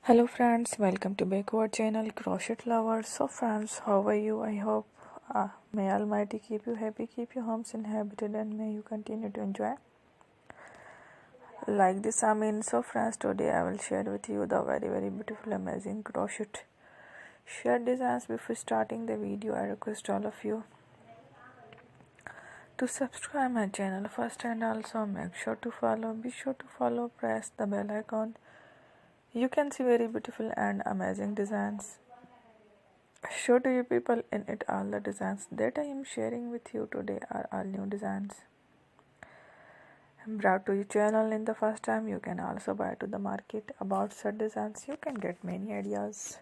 Hello friends, welcome to Backward channel Crochet Lovers. So friends, how are you? I hope may Almighty keep you happy, keep your homes inhabited, and may you continue to enjoy like this. So friends, today I will share with you the very beautiful amazing crochet shirt designs. Before starting the video, I request all of you to subscribe my channel first, and also make sure to follow. Be sure to follow, press the bell icon. You can see very beautiful and amazing designs. Show to you people in it. All the designs that I am sharing with you today are all new designs brought to your channel in the first time. You can also buy to the market about such designs. You can get many ideas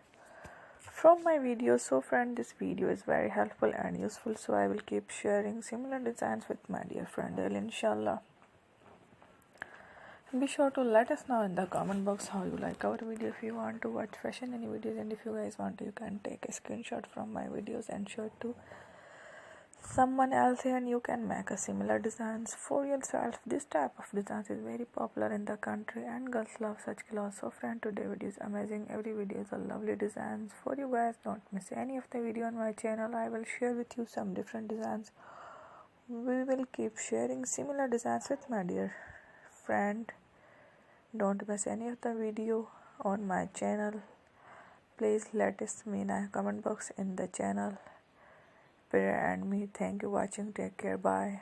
from my videos. So friend, this video is very helpful and useful, so I will keep sharing similar designs with my dear friend inshallah. Be sure to let us know in the comment box how you like our video. If you want to watch fashion any videos, and if you guys want to, you can take a screenshot from my videos and show it to someone else, and you can make a similar designs for yourself. This type of designs is very popular in the country and girls love such clothes. So friend, today video is amazing. Every video is a lovely designs for you guys. Don't miss any of the video on my channel. I will share with you some different designs. We will keep sharing similar designs with my dear friend. Don't miss any of the video on my channel. Please let us know in a comment box in the channel. And me, thank you watching. Take care. Bye.